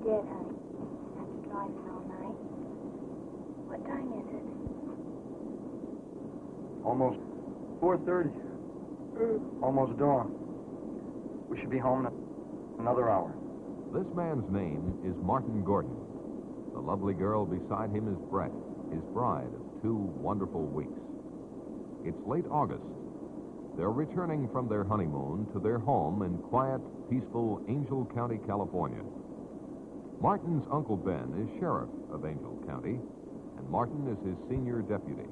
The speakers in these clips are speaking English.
did, honey. After driving all night. What time is it? Almost 4:30. Almost dawn. We should be home in another hour. This man's name is Martin Gordon. The lovely girl beside him is Brett, his bride of 2 wonderful weeks. It's late August. They're returning from their honeymoon to their home in quiet, peaceful Angel County, California. Martin's Uncle Ben is sheriff of Angel County, and Martin is his senior deputy.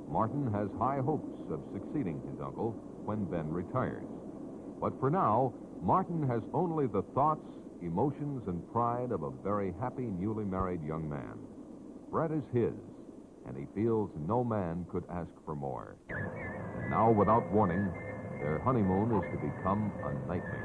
Martin has high hopes of succeeding his uncle when Ben retires. But for now, Martin has only the thoughts, emotions, and pride of a very happy, newly married young man. Brett is his, and he feels no man could ask for more. Now, without warning, their honeymoon is to become a nightmare.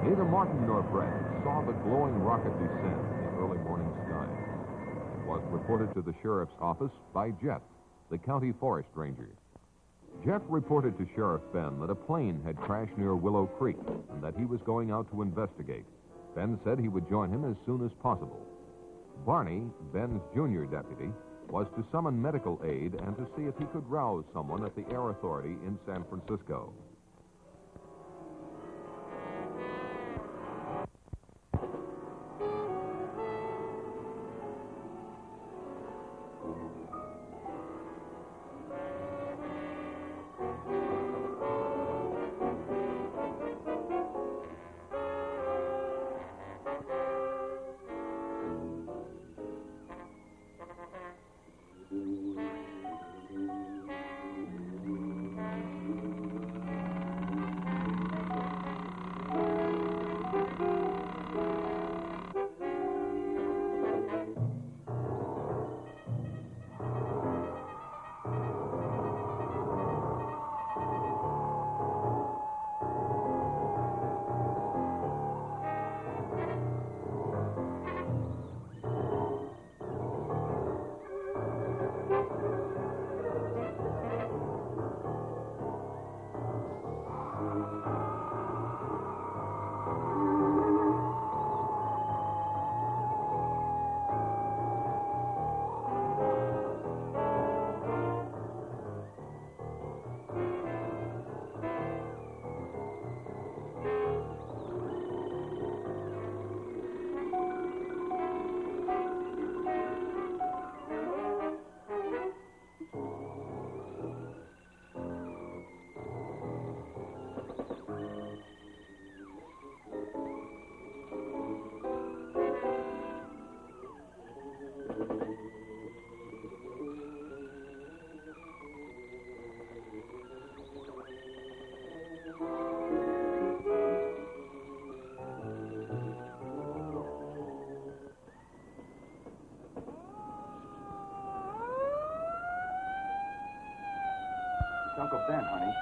Neither Martin nor Brett saw the glowing rocket descend in the early morning sky. It was reported to the sheriff's office by Jeff, the county forest ranger. Jeff reported to Sheriff Ben that a plane had crashed near Willow Creek and that he was going out to investigate. Ben said he would join him as soon as possible. Barney, Ben's junior deputy, was to summon medical aid and to see if he could rouse someone at the Air Authority in San Francisco. It's Uncle Ben, honey.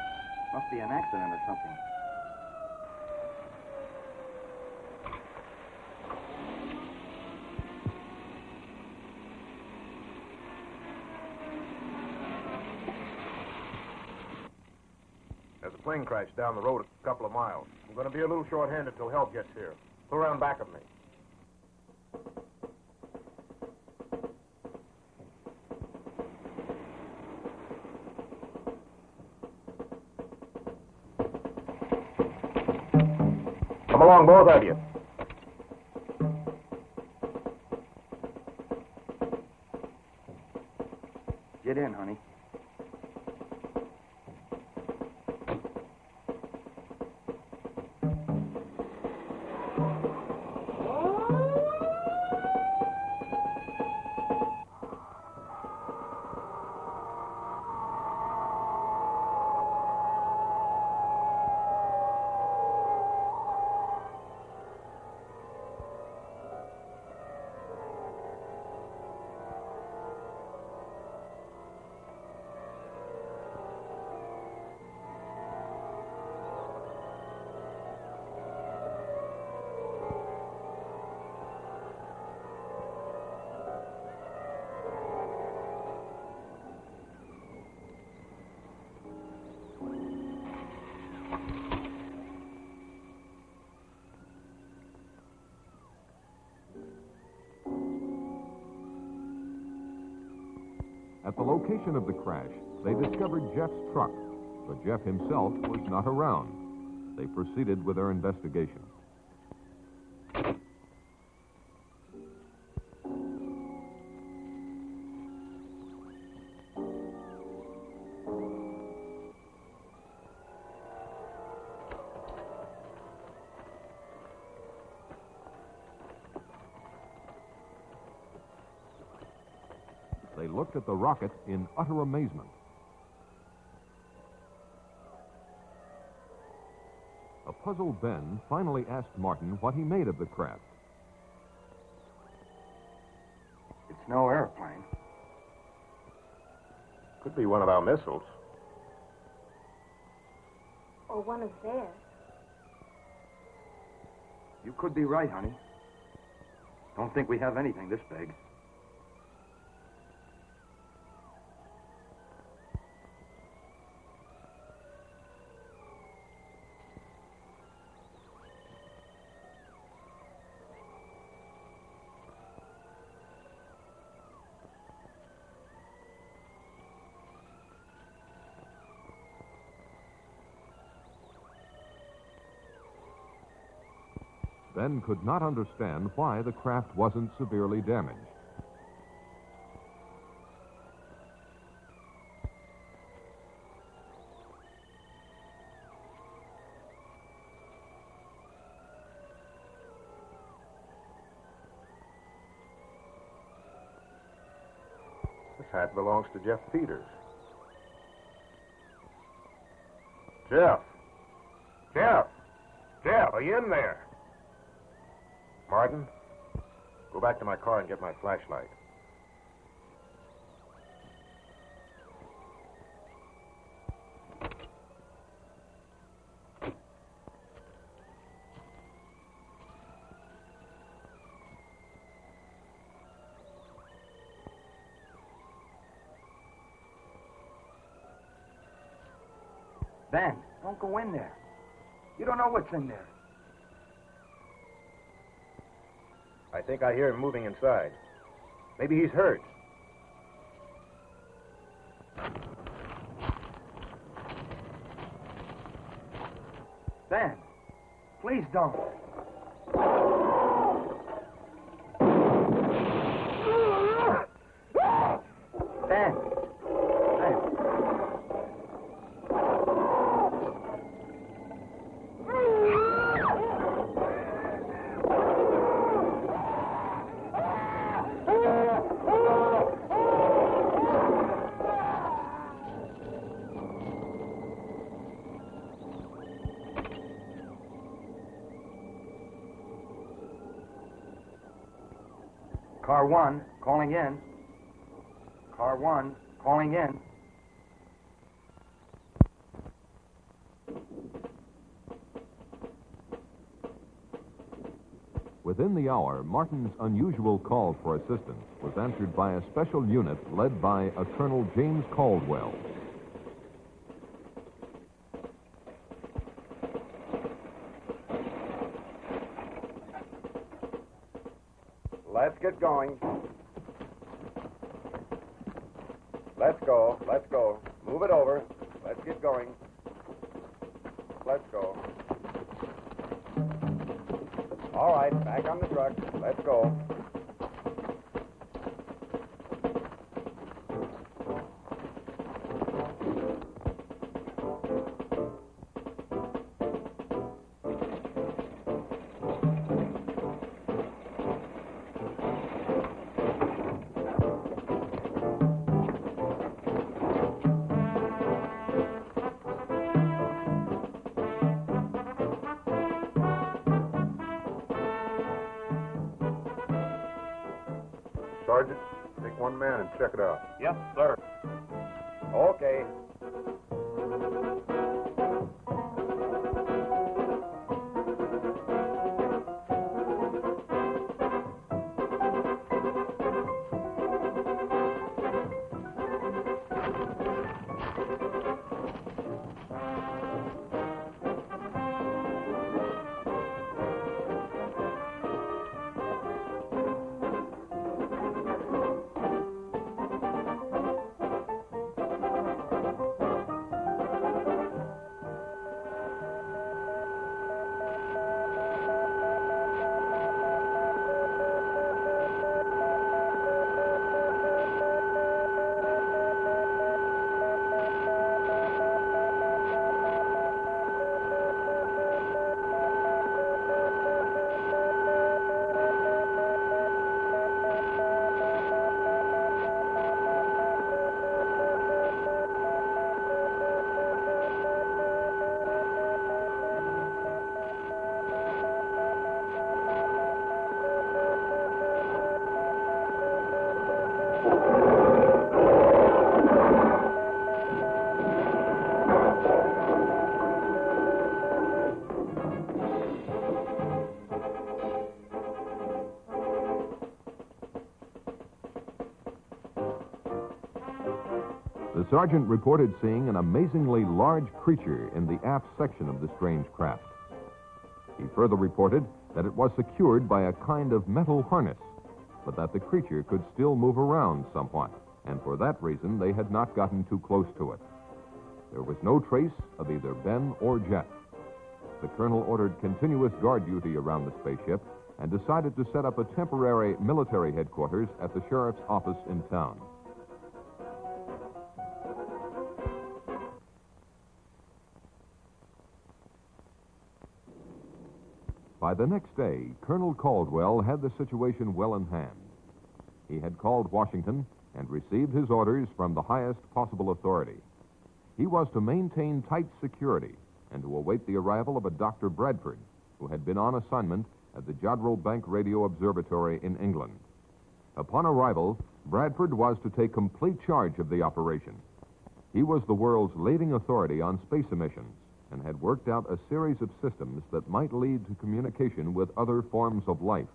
Must be an accident or something. There's a plane crash down the road a couple of miles. I'm going to be a little short-handed till help gets here. Go around back of me. Come along, both of you. Get in, honey. At the location of the crash, they discovered Jeff's truck, but Jeff himself was not around. They proceeded with their investigation. They looked at the rocket in utter amazement. A puzzled Ben finally asked Martin what he made of the craft. It's no airplane. Could be one of our missiles. Or one of theirs. You could be right, honey. Don't think we have anything this big. Ben could not understand why the craft wasn't severely damaged. This hat belongs to Jeff Peters. Jeff! Jeff! Jeff, are you in there? Martin, go back to my car and get my flashlight. Ben, don't go in there. You don't know what's in there. I think I hear him moving inside. Maybe he's hurt. Ben, please don't. Ben. Ben. Car 1, calling in. Car 1, calling in. Within the hour, Martin's unusual call for assistance was answered by a special unit led by a Colonel James Caldwell. Let's get going. Let's go. Let's go. Move it over. Let's get going. Let's go. All right, back on the truck. Let's go. Sergeant, take one man and check it out. Yes, sir. Okay. The sergeant reported seeing an amazingly large creature in the aft section of the strange craft. He further reported that it was secured by a kind of metal harness, but that the creature could still move around somewhat, and for that reason they had not gotten too close to it. There was no trace of either Ben or Jeff. The colonel ordered continuous guard duty around the spaceship and decided to set up a temporary military headquarters at the sheriff's office in town. By the next day, Colonel Caldwell had the situation well in hand. He had called Washington and received his orders from the highest possible authority. He was to maintain tight security and to await the arrival of a Dr. Bradford, who had been on assignment at the Jodrell Bank Radio Observatory in England. Upon arrival, Bradford was to take complete charge of the operation. He was the world's leading authority on space emissions and had worked out a series of systems that might lead to communication with other forms of life,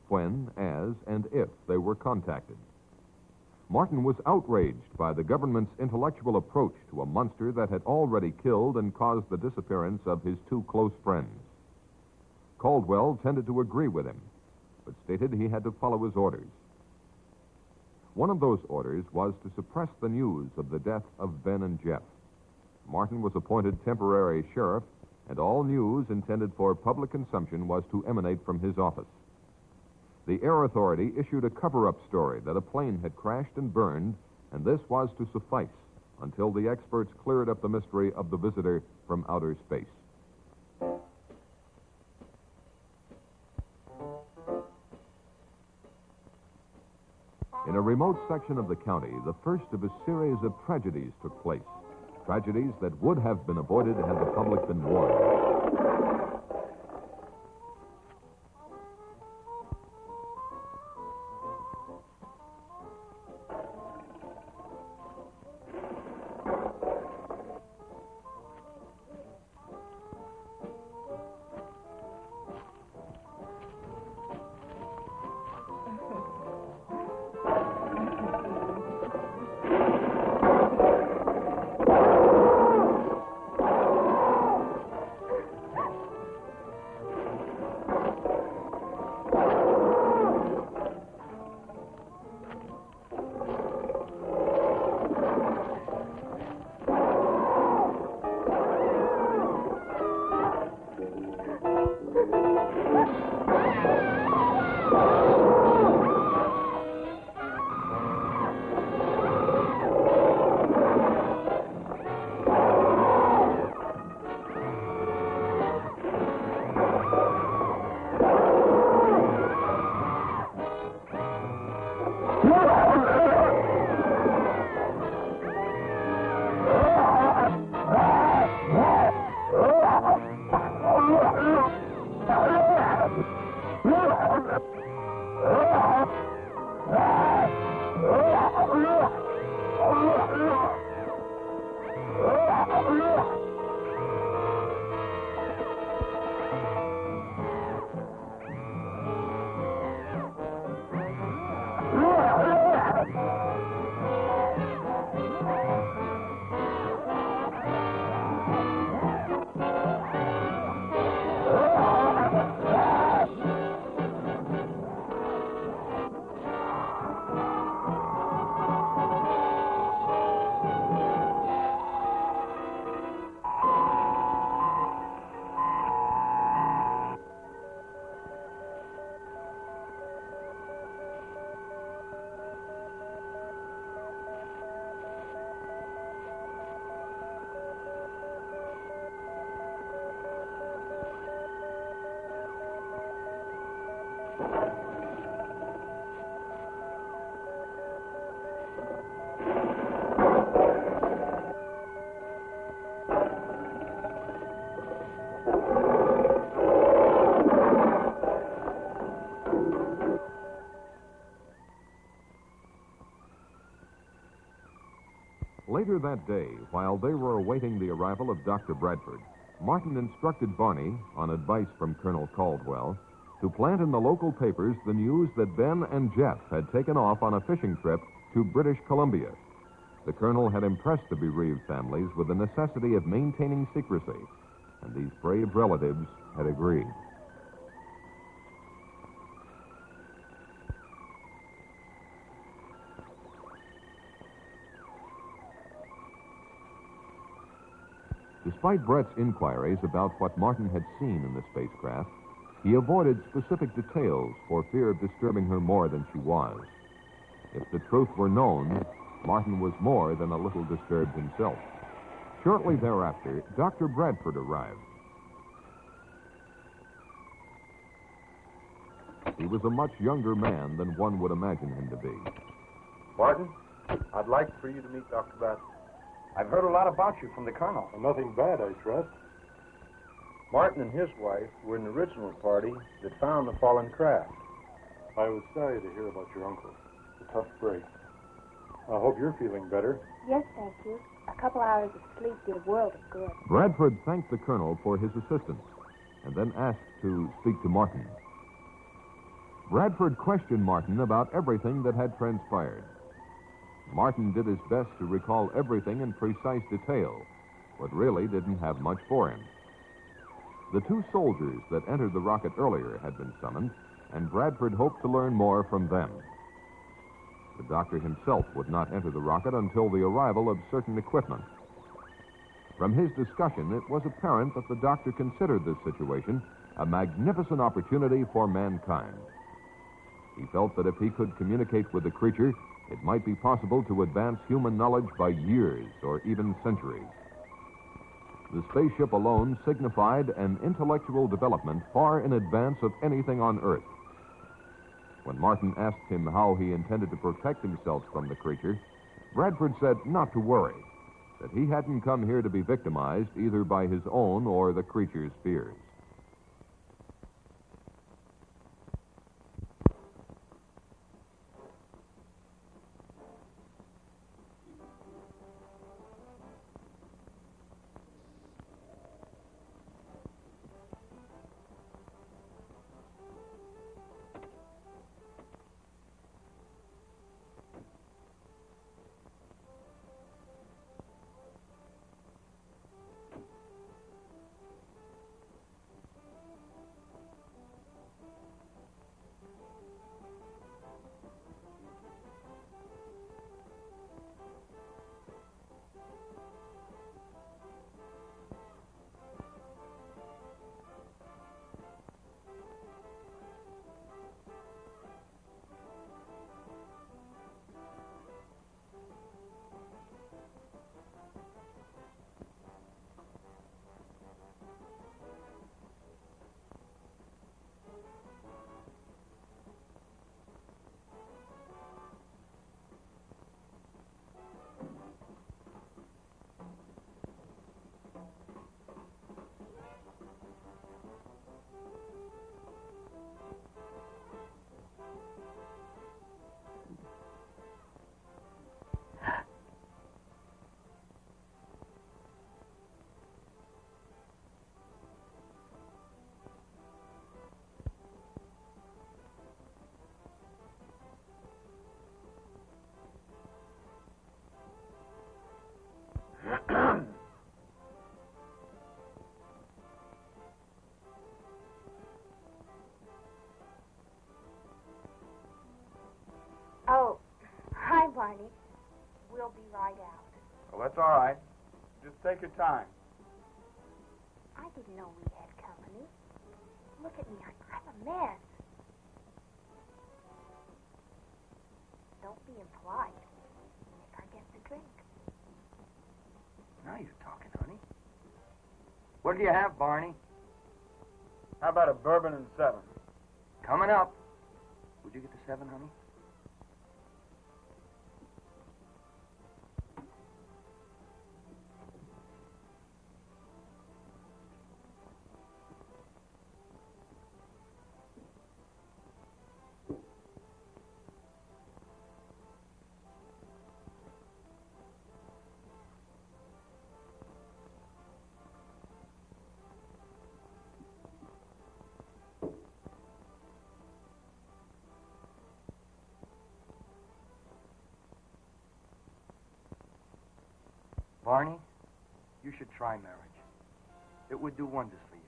when, as, and if they were contacted. Martin was outraged by the government's intellectual approach to a monster that had already killed and caused the disappearance of his two close friends. Caldwell tended to agree with him, but stated he had to follow his orders. One of those orders was to suppress the news of the death of Ben and Jeff. Martin was appointed temporary sheriff, and all news intended for public consumption was to emanate from his office. The Air Authority issued a cover-up story that a plane had crashed and burned, and this was to suffice until the experts cleared up the mystery of the visitor from outer space. In a remote section of the county, the first of a series of tragedies took place. Tragedies that would have been avoided had the public been warned. Later that day, while they were awaiting the arrival of Dr. Bradford, Martin instructed Barney, on advice from Colonel Caldwell, to plant in the local papers the news that Ben and Jeff had taken off on a fishing trip to British Columbia. The colonel had impressed the bereaved families with the necessity of maintaining secrecy, and these brave relatives had agreed. Despite Brett's inquiries about what Martin had seen in the spacecraft, he avoided specific details for fear of disturbing her more than she was. If the truth were known, Martin was more than a little disturbed himself. Shortly thereafter, Dr. Bradford arrived. He was a much younger man than one would imagine him to be. Martin, I'd like for you to meet Dr. Bradford. I've heard a lot about you from the colonel. Well, nothing bad, I trust. Martin and his wife were in the original party that found the fallen craft. I was sorry to hear about your uncle. It's a tough break. I hope you're feeling better. Yes, thank you. A couple hours of sleep did a world of good. Bradford thanked the colonel for his assistance and then asked to speak to Martin. Bradford questioned Martin about everything that had transpired. Martin did his best to recall everything in precise detail, but really didn't have much for him. The two soldiers that entered the rocket earlier had been summoned, and Bradford hoped to learn more from them. The doctor himself would not enter the rocket until the arrival of certain equipment. From his discussion, it was apparent that the doctor considered this situation a magnificent opportunity for mankind. He felt that if he could communicate with the creature, it might be possible to advance human knowledge by years or even centuries. The spaceship alone signified an intellectual development far in advance of anything on Earth. When Martin asked him how he intended to protect himself from the creature, Bradford said not to worry, that he hadn't come here to be victimized either by his own or the creature's fears. Oh, hi, Barney. We'll be right out. Well, that's all right. Just take your time. I didn't know we had company. Look at me. I'm a mess. Don't be impolite. Nick, I get the drink. Now you're talking, honey. What do you have, Barney? How about a bourbon and 7? Coming up. Would you get the 7, honey? Barney, you should try marriage. It would do wonders for you.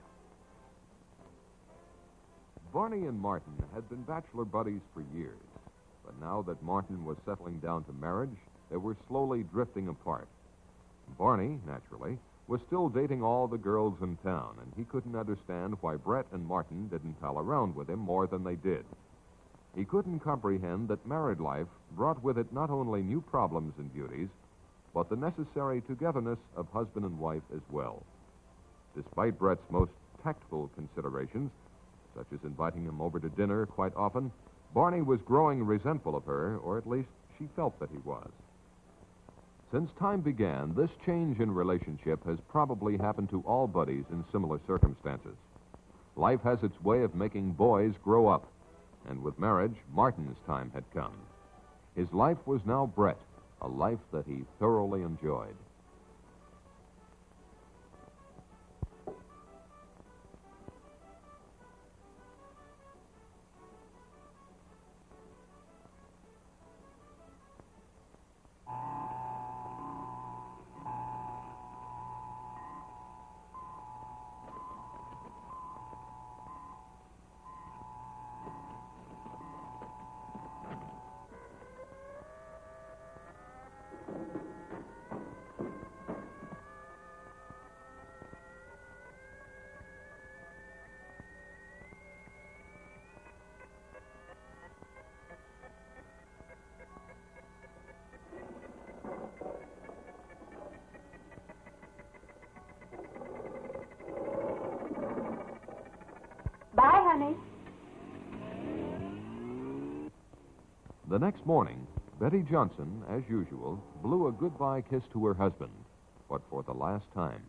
Barney and Martin had been bachelor buddies for years, but now that Martin was settling down to marriage, they were slowly drifting apart. Barney, naturally, was still dating all the girls in town, and he couldn't understand why Brett and Martin didn't pal around with him more than they did. He couldn't comprehend that married life brought with it not only new problems and duties, but the necessary togetherness of husband and wife as well. Despite Brett's most tactful considerations, such as inviting him over to dinner quite often, Barney was growing resentful of her, or at least she felt that he was. Since time began, this change in relationship has probably happened to all buddies in similar circumstances. Life has its way of making boys grow up, and with marriage, Martin's time had come. His life was now Brett, a life that he thoroughly enjoyed. Bye, honey. The next morning, Betty Johnson, as usual, blew a goodbye kiss to her husband, but for the last time.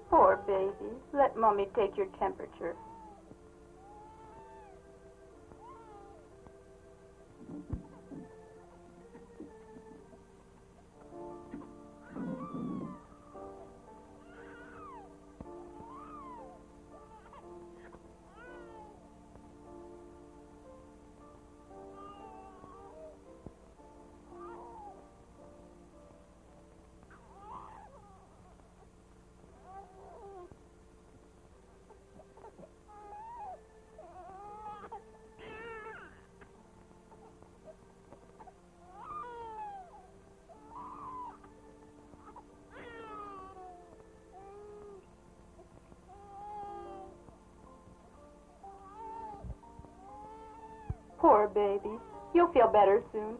Poor baby. Let Mommy take your temperature. Poor baby. You'll feel better soon.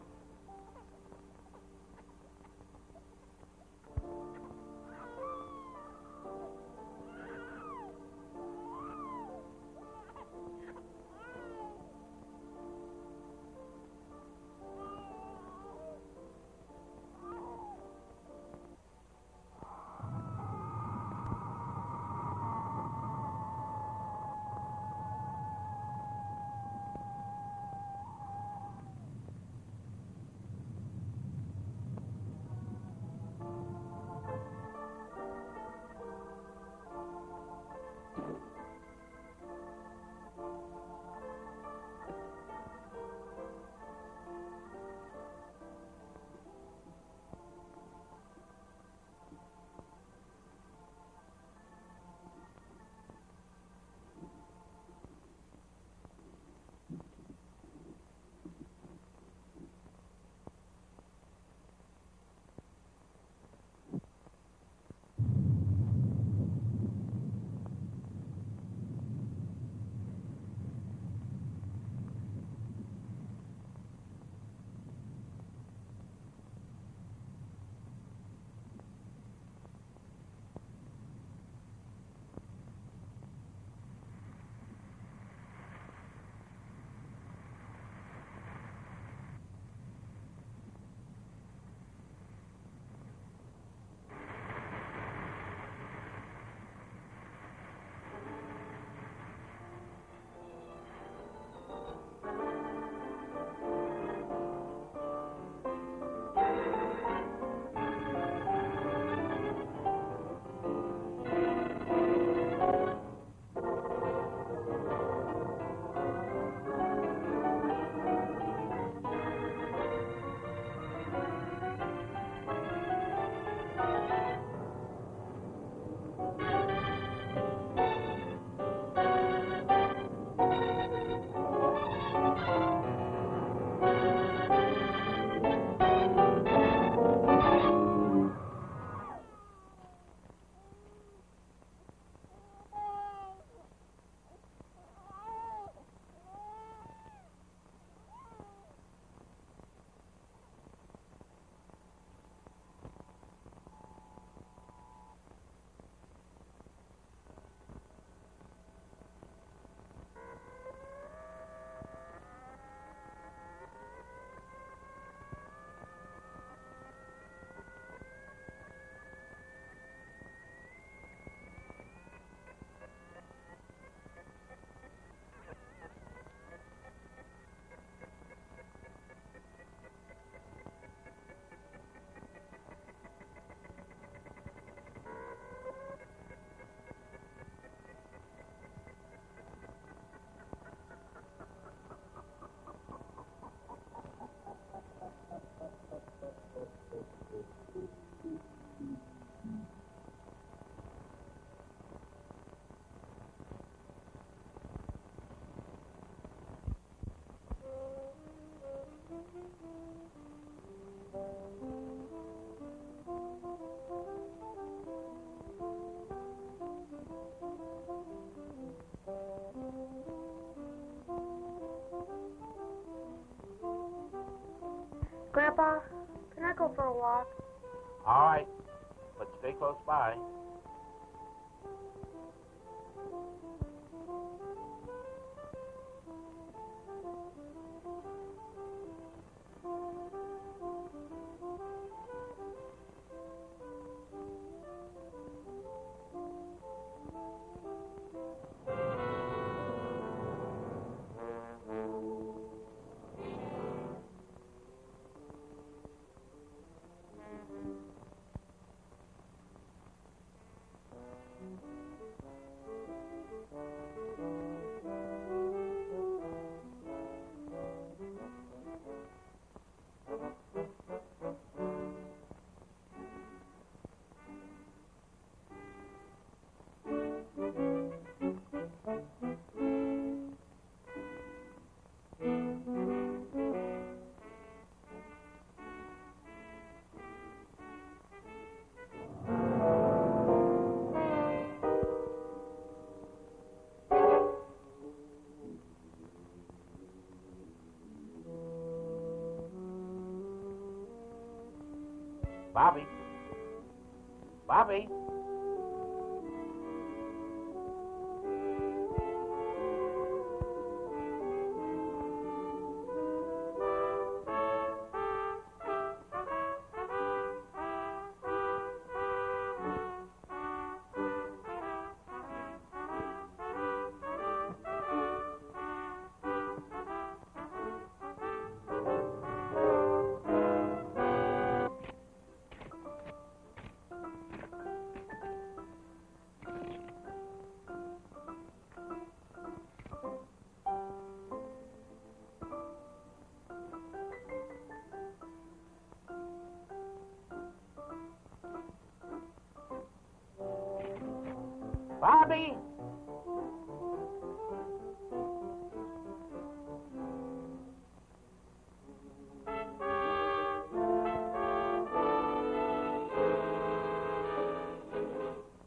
Grandpa, can I go for a walk? All right, but stay close by. Bobby. Bobby. Bobby!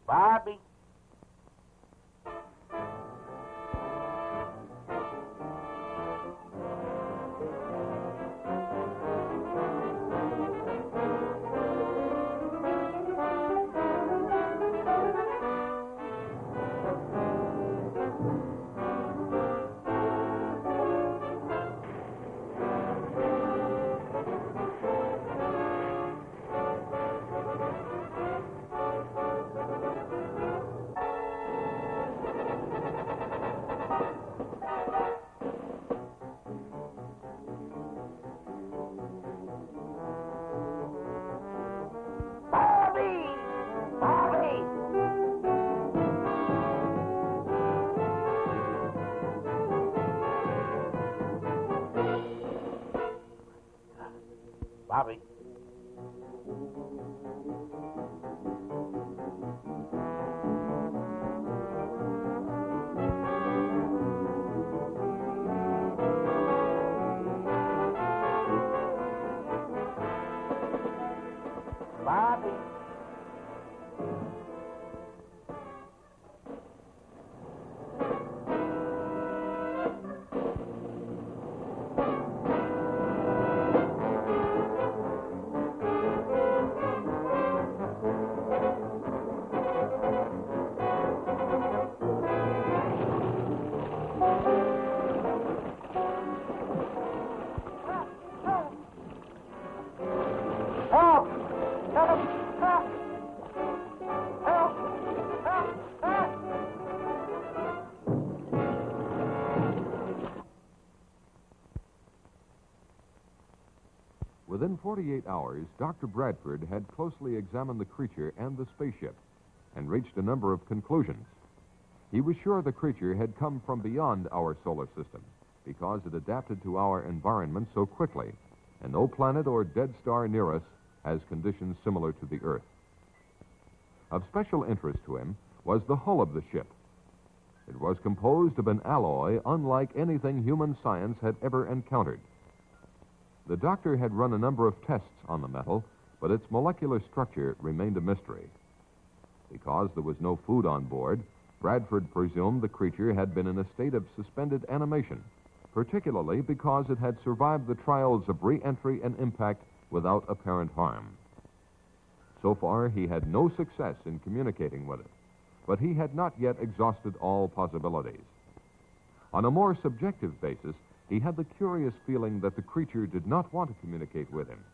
Bobby! Bobby. Bobby. Within 48 hours, Dr. Bradford had closely examined the creature and the spaceship and reached a number of conclusions. He was sure the creature had come from beyond our solar system because it adapted to our environment so quickly, and no planet or dead star near us has conditions similar to the Earth. Of special interest to him was the hull of the ship. It was composed of an alloy unlike anything human science had ever encountered. The doctor had run a number of tests on the metal, but its molecular structure remained a mystery. Because there was no food on board, Bradford presumed the creature had been in a state of suspended animation, particularly because it had survived the trials of re-entry and impact without apparent harm. So far, he had no success in communicating with it, but he had not yet exhausted all possibilities. On a more subjective basis, he had the curious feeling that the creature did not want to communicate with him.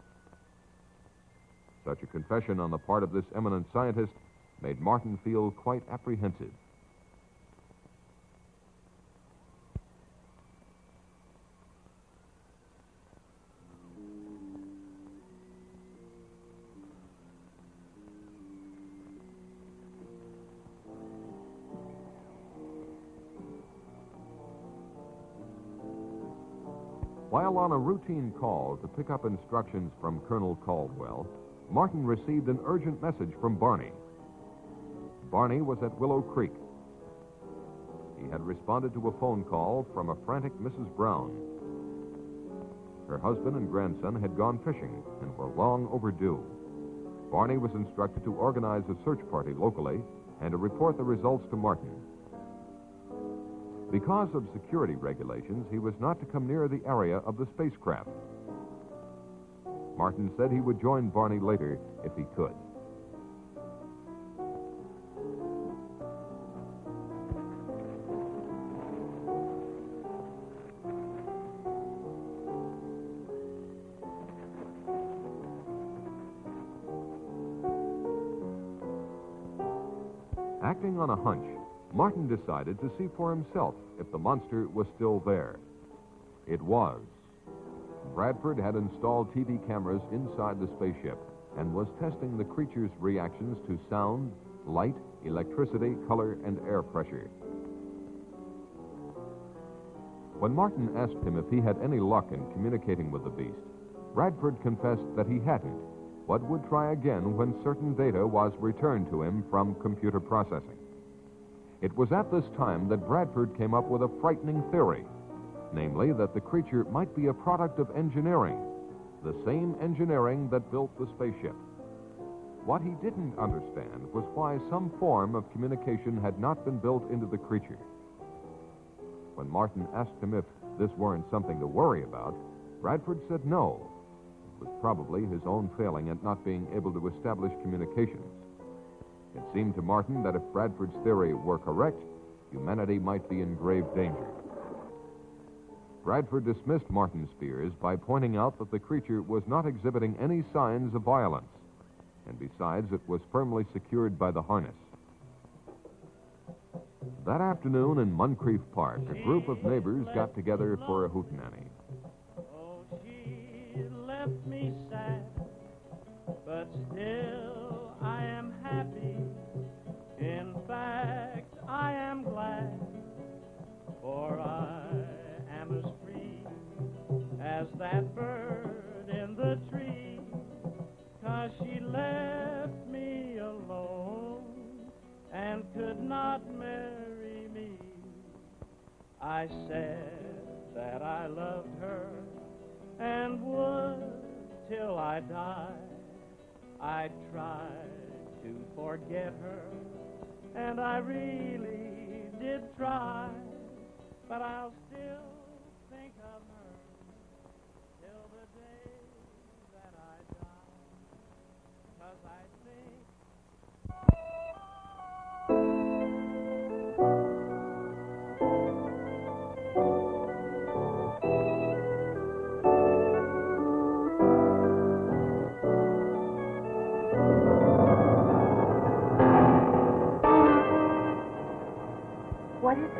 Such a confession on the part of this eminent scientist made Martin feel quite apprehensive. While on a routine call to pick up instructions from Colonel Caldwell, Martin received an urgent message from Barney. Barney was at Willow Creek. He had responded to a phone call from a frantic Mrs. Brown. Her husband and grandson had gone fishing and were long overdue. Barney was instructed to organize a search party locally and to report the results to Martin. Because of security regulations, he was not to come near the area of the spacecraft. Martin said he would join Barney later if he could. Acting on a hunch, Martin decided to see for himself if the monster was still there. It was. Bradford had installed TV cameras inside the spaceship and was testing the creature's reactions to sound, light, electricity, color, and air pressure. When Martin asked him if he had any luck in communicating with the beast, Bradford confessed that he hadn't, but would try again when certain data was returned to him from computer processing. It was at this time that Bradford came up with a frightening theory, namely that the creature might be a product of engineering, the same engineering that built the spaceship. What he didn't understand was why some form of communication had not been built into the creature. When Martin asked him if this weren't something to worry about, Bradford said no. It was probably his own failing at not being able to establish communications. It seemed to Martin that if Bradford's theory were correct, humanity might be in grave danger. Bradford dismissed Martin's fears by pointing out that the creature was not exhibiting any signs of violence, and besides, it was firmly secured by the harness. That afternoon in Moncrief Park, a group of neighbors got together for a hootenanny. Oh, she left me sad, but still I am happy. In fact, I am glad, for I am as free as that bird in the tree, 'cause she left me alone and could not marry me. I said that I loved her and would till I died. I tried to forget her, and I really did try, but I'll still think of her till the day that I die, 'cause I think What is it?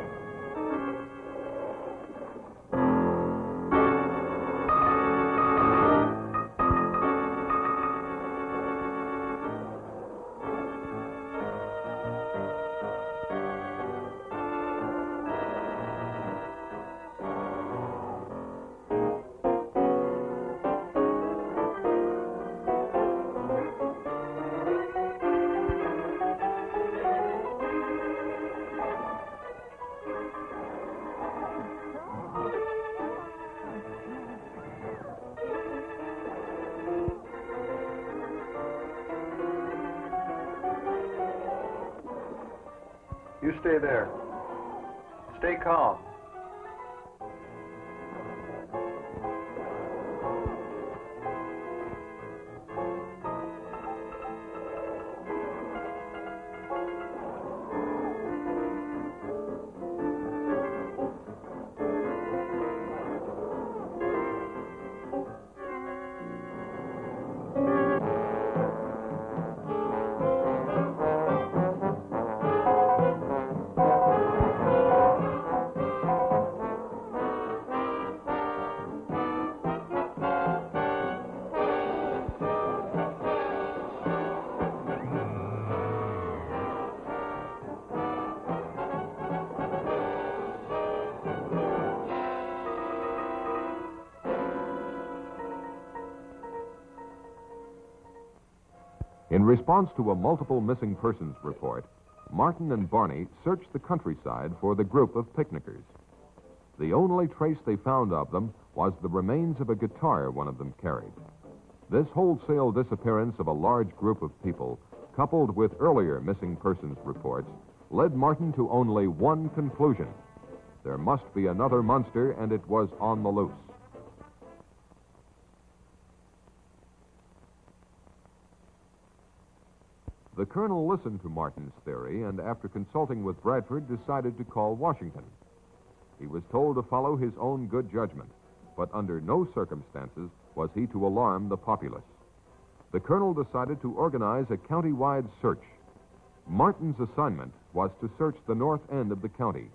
You stay there. Stay calm. In response to a multiple missing persons report, Martin and Barney searched the countryside for the group of picnickers. The only trace they found of them was the remains of a guitar one of them carried. This wholesale disappearance of a large group of people, coupled with earlier missing persons reports, led Martin to only one conclusion. There must be another monster, and it was on the loose. The colonel listened to Martin's theory, and after consulting with Bradford, decided to call Washington. He was told to follow his own good judgment, but under no circumstances was he to alarm the populace. The colonel decided to organize a county-wide search. Martin's assignment was to search the north end of the county.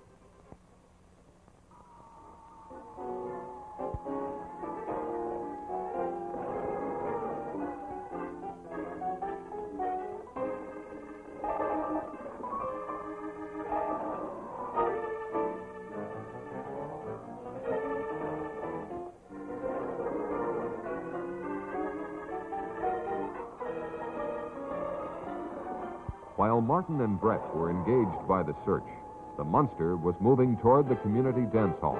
While Martin and Brett were engaged by the search, the monster was moving toward the community dance hall.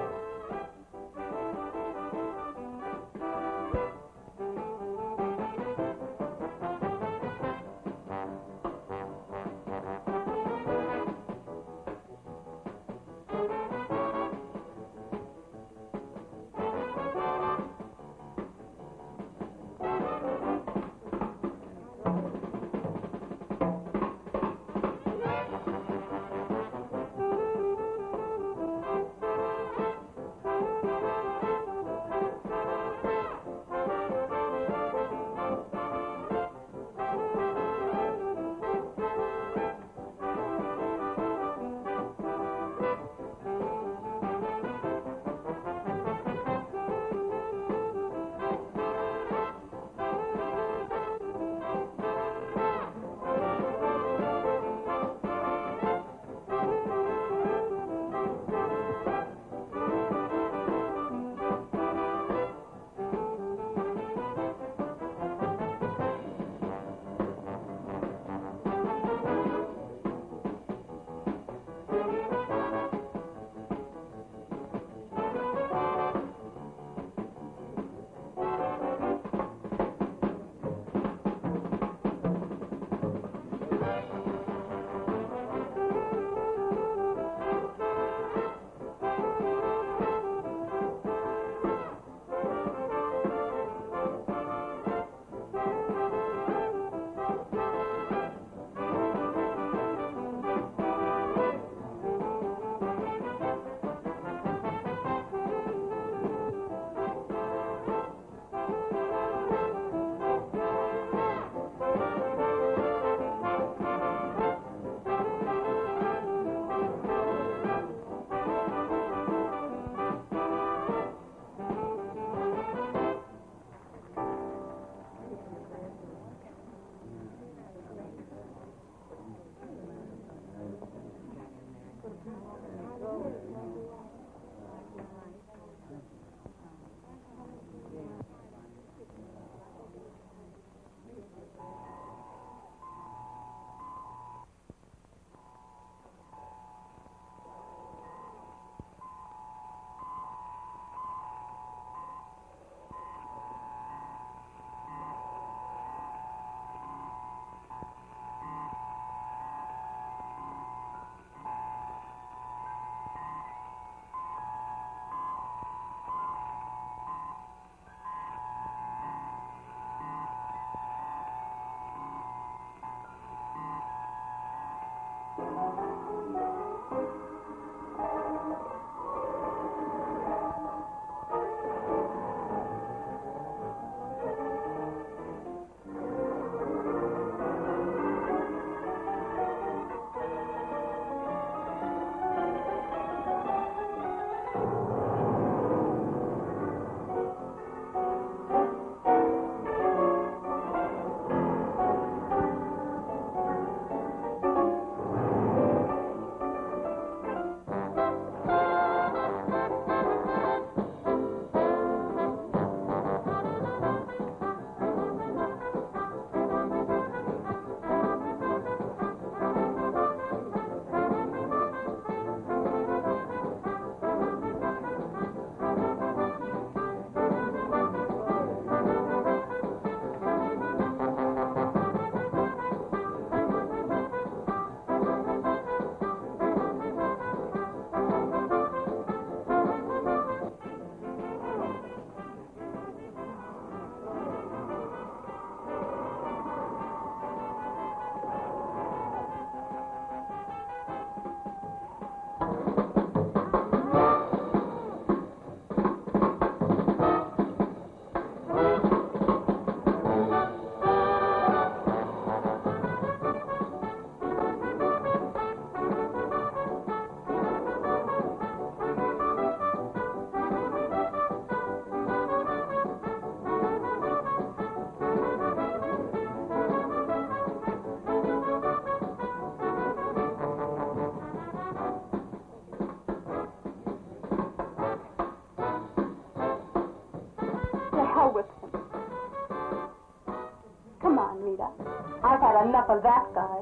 I've had enough of that guy.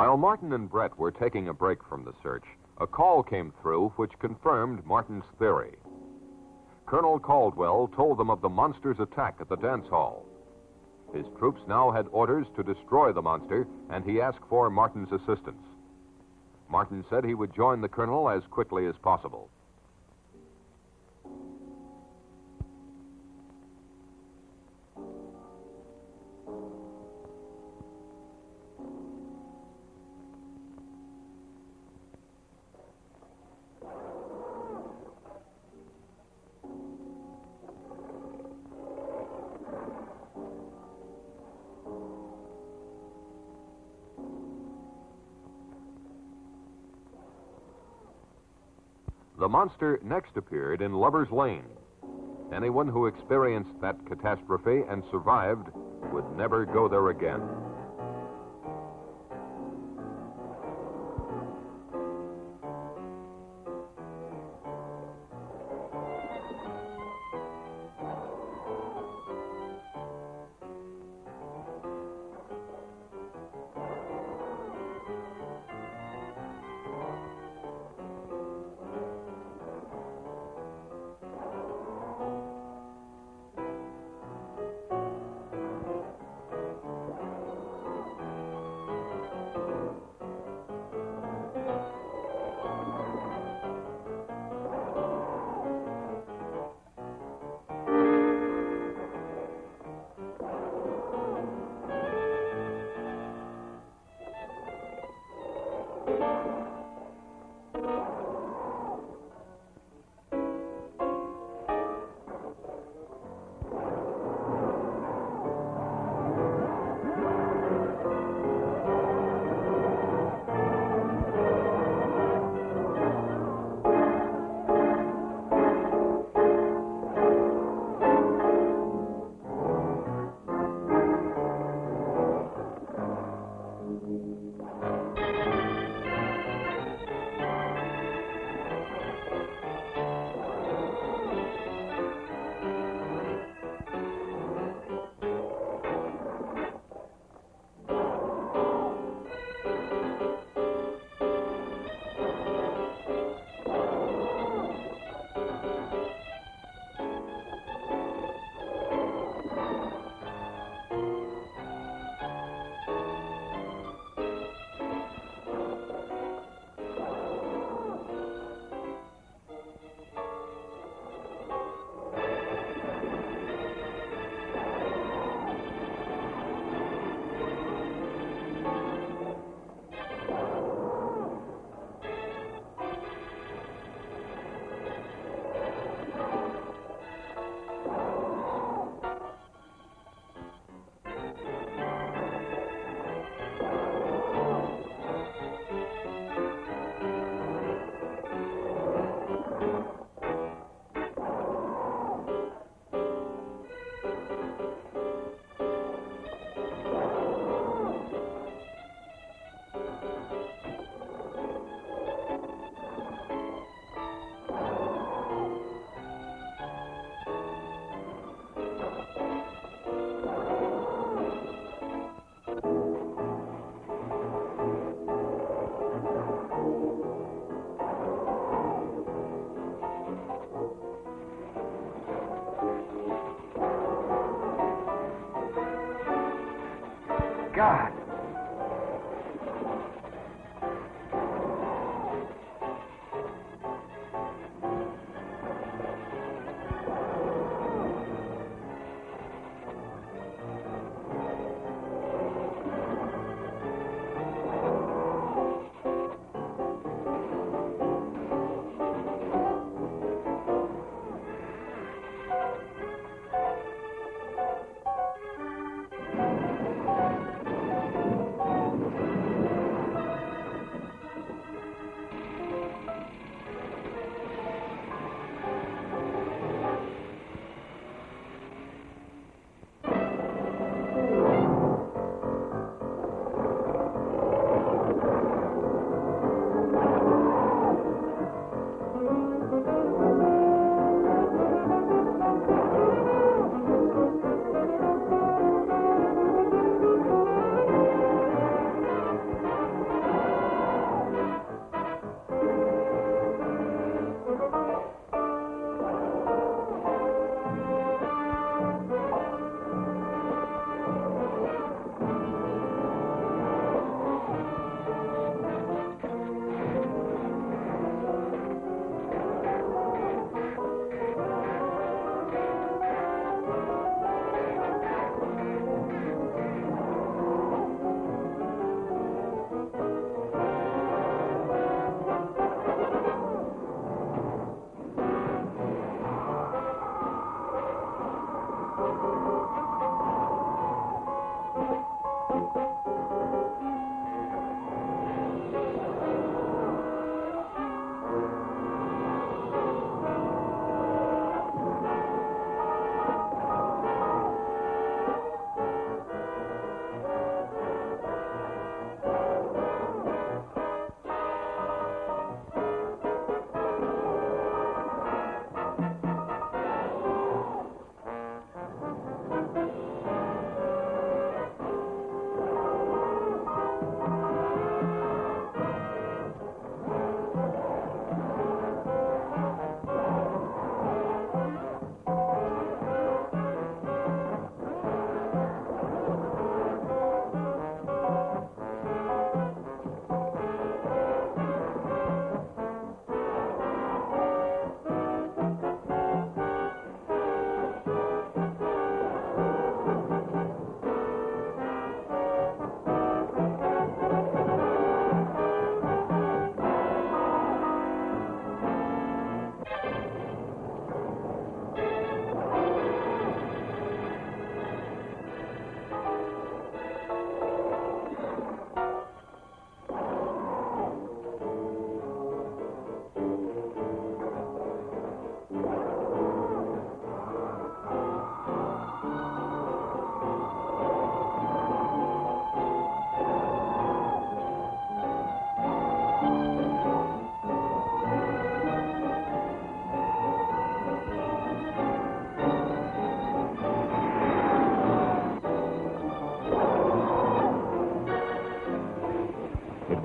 While Martin and Brett were taking a break from the search, a call came through which confirmed Martin's theory. Colonel Caldwell told them of the monster's attack at the dance hall. His troops now had orders to destroy the monster, and he asked for Martin's assistance. Martin said he would join the colonel as quickly as possible. The monster next appeared in Lover's Lane. Anyone who experienced that catastrophe and survived would never go there again.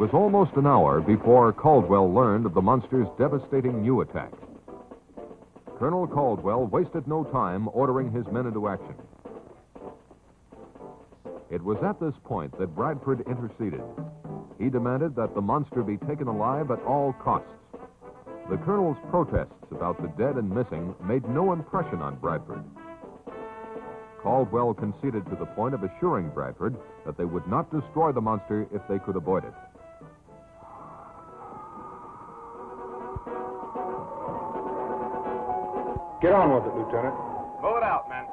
was almost an hour before Caldwell learned of the monster's devastating new attack. Colonel Caldwell wasted no time ordering his men into action. It was at this point that Bradford interceded. He demanded that the monster be taken alive at all costs. The colonel's protests about the dead and missing made no impression on Bradford. Caldwell conceded to the point of assuring Bradford that they would not destroy the monster if they could avoid it. Get on with it, Lieutenant. Move it out, men.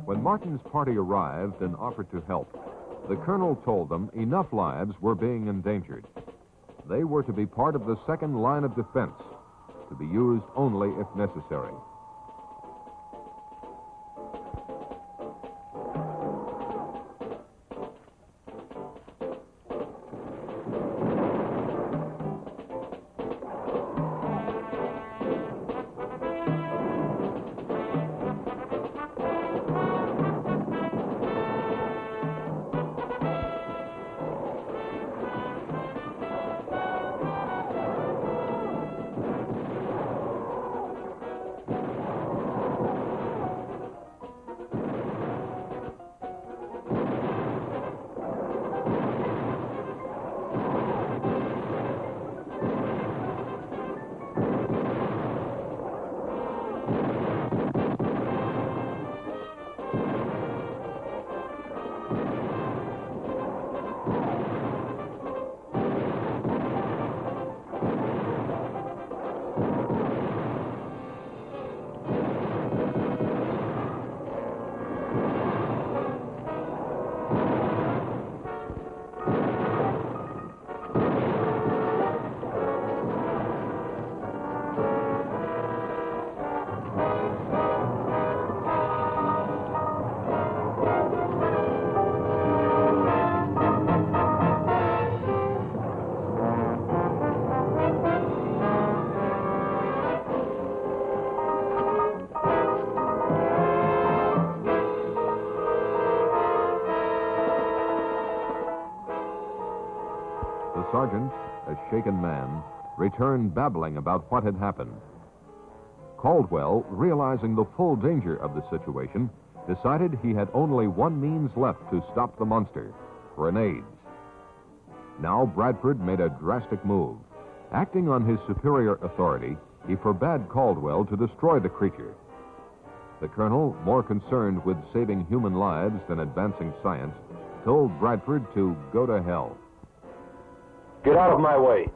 When Martin's party arrived and offered to help, the colonel told them enough lives were being endangered. They were to be part of the second line of defense, to be used only if necessary. The sergeant, a shaken man, returned babbling about what had happened. Caldwell, realizing the full danger of the situation, decided he had only one means left to stop the monster: grenades. Now Bradford made a drastic move. Acting on his superior authority, he forbade Caldwell to destroy the creature. The colonel, more concerned with saving human lives than advancing science, told Bradford to go to hell. Get out of my way.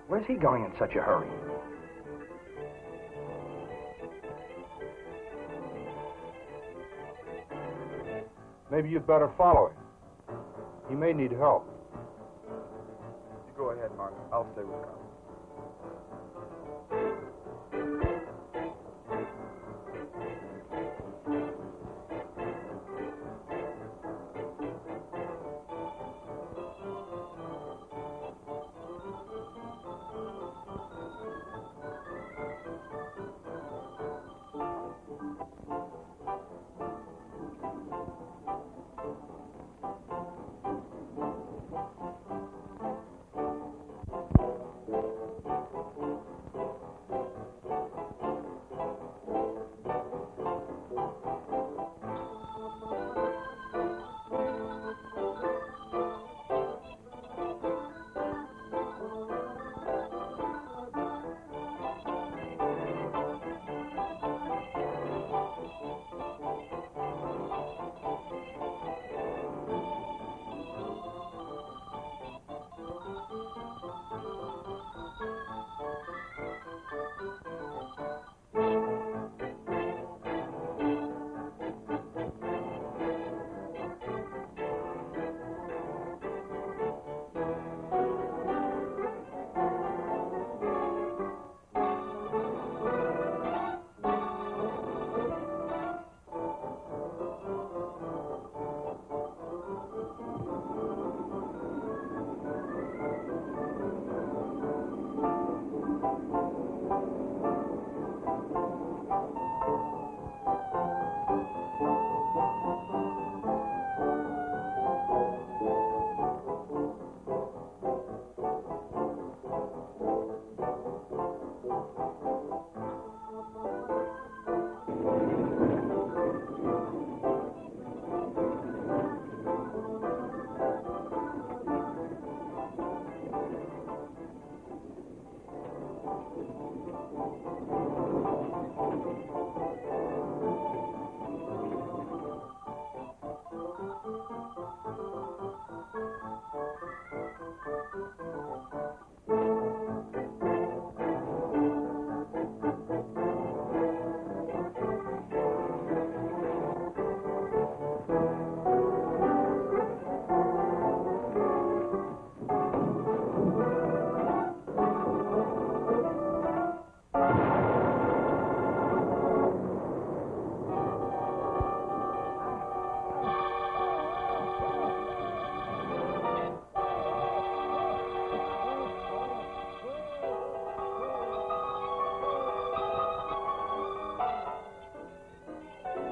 Where's he going in such a hurry? Maybe you'd better follow him. He may need help. You go ahead, Mark. I'll stay with Carl.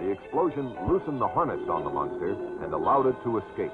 The explosion loosened the harness on the monster and allowed it to escape.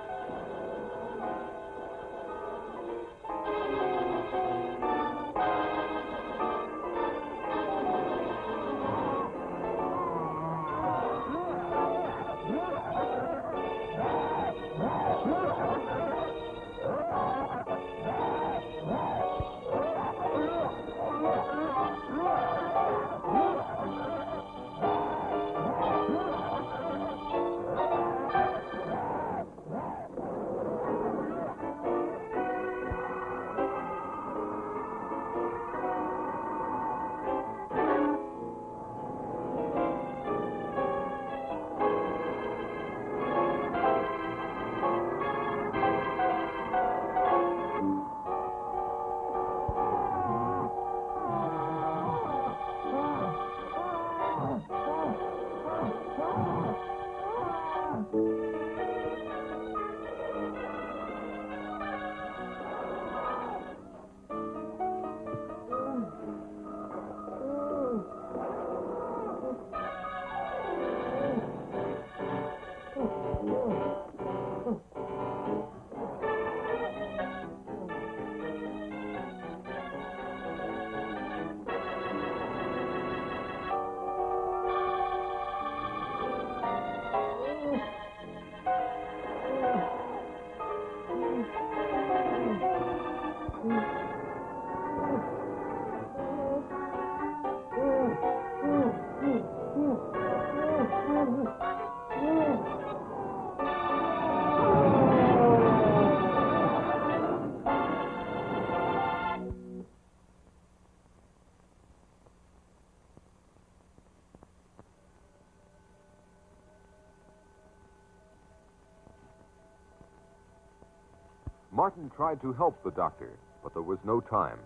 Martin tried to help the doctor, but there was no time.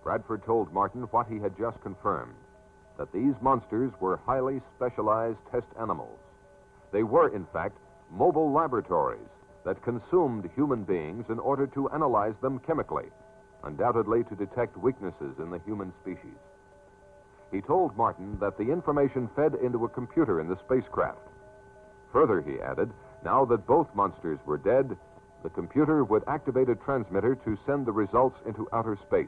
Bradford told Martin what he had just confirmed, that these monsters were highly specialized test animals. They were, in fact, mobile laboratories that consumed human beings in order to analyze them chemically, undoubtedly to detect weaknesses in the human species. He told Martin that the information fed into a computer in the spacecraft. Further, he added, now that both monsters were dead, the computer would activate a transmitter to send the results into outer space.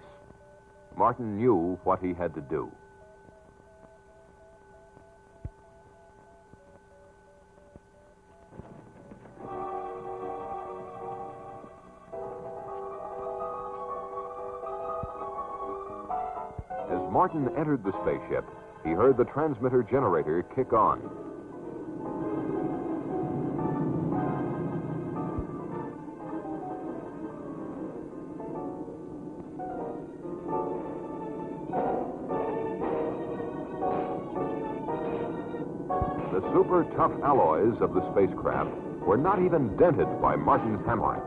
Martin knew what he had to do. As Martin entered the spaceship, he heard the transmitter generator kick on. The super tough alloys of the spacecraft were not even dented by Martin's hammering.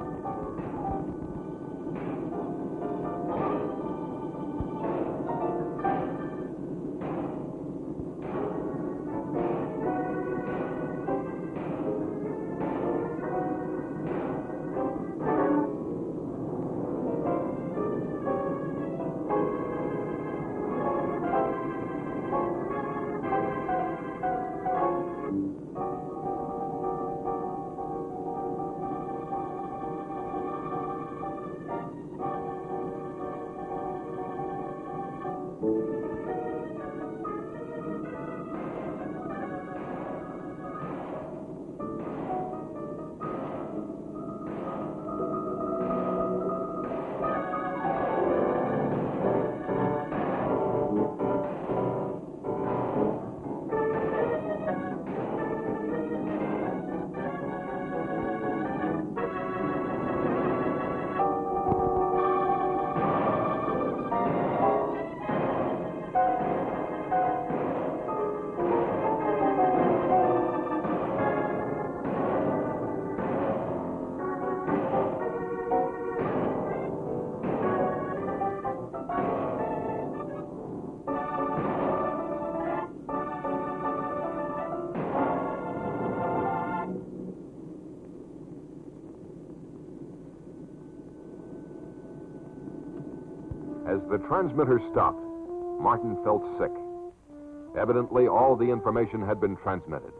As the transmitter stopped, Martin felt sick. Evidently, all the information had been transmitted.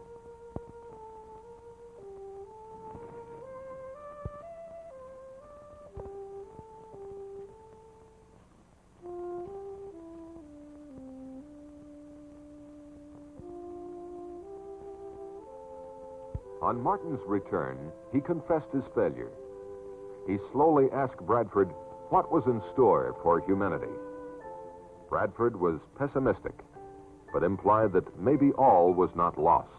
On Martin's return, he confessed his failure. He slowly asked Bradford what was in store for humanity. Bradford was pessimistic, but implied that maybe all was not lost.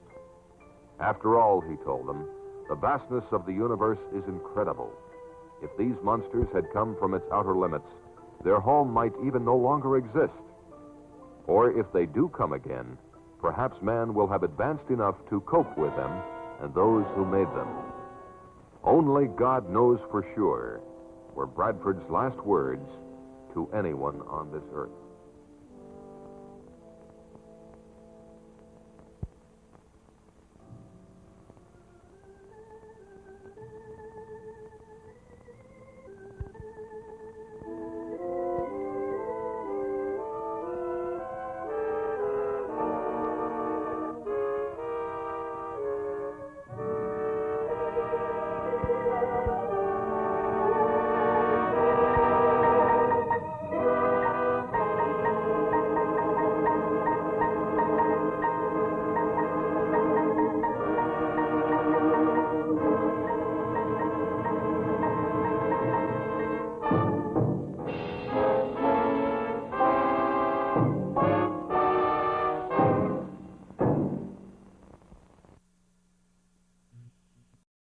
After all, he told them, the vastness of the universe is incredible. If these monsters had come from its outer limits, their home might even no longer exist. Or if they do come again, perhaps man will have advanced enough to cope with them and those who made them. Only God knows for sure, were Bradford's last words to anyone on this earth.